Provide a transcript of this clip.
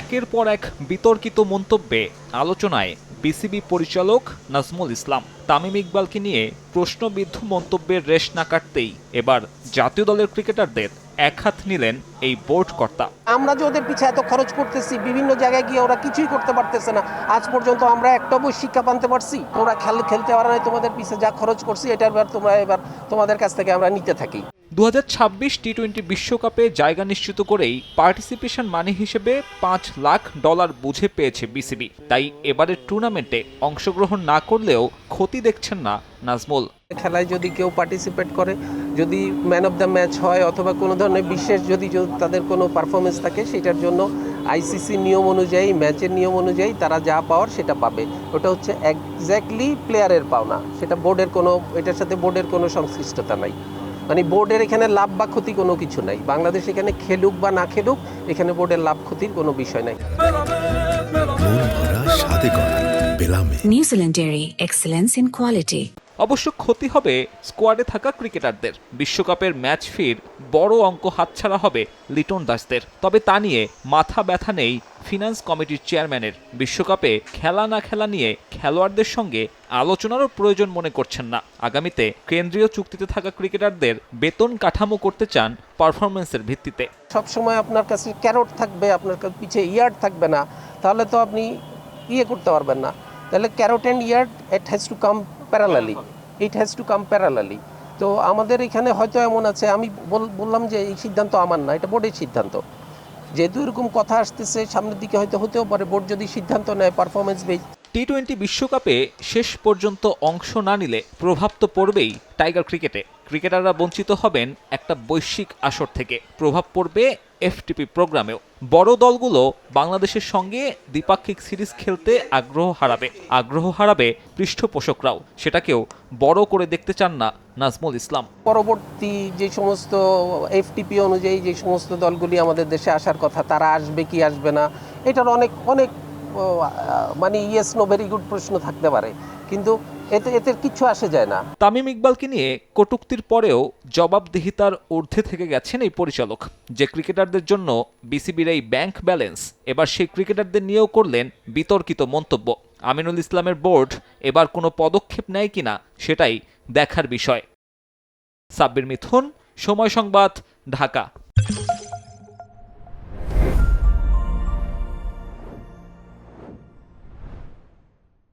একের পর এক বিতর্কিত মন্তব্যে আলোচনায় বিসিবি পরিচালক নাজমুল ইসলাম। তামিম ইকবালকে নিয়ে প্রশ্নবিদ্ধ মন্তব্যের রেশ না কাটতেই এবার জাতীয় দলের ক্রিকেটারদের একহাত নিলেন এই বোর্ড কর্তা। আমরা যে ওদের পিছে এত খরচ করতেছি, বিভিন্ন জায়গায় গিয়ে ওরা কিছুই করতে পারতেছে না। আজ পর্যন্ত আমরা একটা বই শিক্ষা পানতে পারছি? তোমরা খেলতে পারো না, তোমাদের পিছে যা খরচ করছি এটার তোমরা এবার তোমাদের কাছ থেকে আমরা নিতে থাকি। 2026 টি-20 বিশ্বকাপে জায়গা নিশ্চিত করেই পার্টিসিপেশন মানি হিসেবে $5 লাখ বুঝে পেয়েছে বিসিবি। তাই এবারের টুর্নামেন্টে অংশগ্রহণ না করলেও ক্ষতি দেখছেন না নাজমুল। খেলায় যদি কেউ পার্টিসিপেট করে, যদি ম্যান অফ দ্য ম্যাচ হয় অথবা কোনো ধরনের বিশেষ যদি তাদের কোনো পারফরমেন্স থাকে, সেটার জন্য আইসিসি নিয়ম অনুযায়ী, ম্যাচের নিয়ম অনুযায়ী তারা যা পাওয়ার সেটা পাবে। ওটা হচ্ছে এক্স্যাক্টলি প্লেয়ারের পাওনা, সেটা বোর্ডের কোনো, এটার সাথে বোর্ডের কোনো সংশ্লিষ্টতা নাই। মানে বোর্ডের এখানে লাভ বা ক্ষতি কোনো কিছু নাই। বাংলাদেশ এখানে খেলুক বা না খেলুক, এখানে বোর্ডের লাভ ক্ষতির কোনো বিষয় নাই। New Zealand dairy, excellence in quality. অবশ্য ক্ষতি হবে স্কোয়াডে থাকা ক্রিকেটারদের। বিশ্বকাপের ম্যাচ ফির বড় অঙ্ক হাতছাড়া হবে লিটন দাসদের। তবে তা নিয়ে মাথা ব্যথা নেই ফিনান্স কমিটির চেয়ারম্যানের। বিশ্বকাপে খেলা না খেলা নিয়ে খেলোয়াড়দের সঙ্গে আলোচনারও প্রয়োজন মনে করছেন না। আগামীতে কেন্দ্রীয় চুক্তিতে থাকা ক্রিকেটারদের বেতন কাঠামো করতে চান পারফরমেন্সের ভিত্তিতে। সবসময় আপনার কাছে ক্যারট থাকবে, আপনার পিছে ইয়ার্ড থাকবে না, তাহলে তো আপনি করতে পারবেন না। তাহলে carrot and yard it has to come parallelly. তো আমাদের এখানে হয়তো এমন আছে, আমি বললাম যে এই সিদ্ধান্ত আমার না, এটা বোর্ডের সিদ্ধান্ত। যেহেতু এরকম কথা আসতেছে সামনের দিকে, হয়তো হতেও পারে বোর্ড যদি সিদ্ধান্ত নেয় পারফরমেন্স বেস। টি-20 বিশ্বকাপে শেষ পর্যন্ত অংশ না নিলে প্রভাব তো পড়বেই টাইগার ক্রিকেটে। ক্রিকেটাররা বঞ্চিত হবেন একটা বৈশ্বিক আসর থেকে। প্রভাব পড়বে এফটিপি প্রোগ্রামেও। বড় দলগুলো বাংলাদেশের সঙ্গে দ্বিপাক্ষিক সিরিজ খেলতে আগ্রহ হারাবে পৃষ্ঠপোষকরাও। সেটাকেও বড় করে দেখতে চান না নাজমুল ইসলাম। পরবর্তী যে সমস্ত এফটিপি অনুযায়ী যে সমস্ত দলগুলি আমাদের দেশে আসার কথা, তারা আসবে কি আসবে না, এটার অনেক মানে ইয়েস নো ভেরি গুড প্রশ্ন থাকতে পারে, কিন্তু এতে কিছু আসে যায় না। তামিম ইকবালকে নিয়ে কটূক্তির পরেও জবাবদিহিতার ঊর্ধ্বে থেকে গেছেন এই পরিচালক। যে ক্রিকেটারদের জন্য বিসিবির এই ব্যাংক ব্যালেন্স, এবার সেই ক্রিকেটারদের নিয়েও করলেন বিতর্কিত মন্তব্য। আমিনুল ইসলামের বোর্ড এবার কোনো পদক্ষেপ নেয় কিনা সেটাই দেখার বিষয়। সাব্বির মিথুন, সময় সংবাদ, ঢাকা।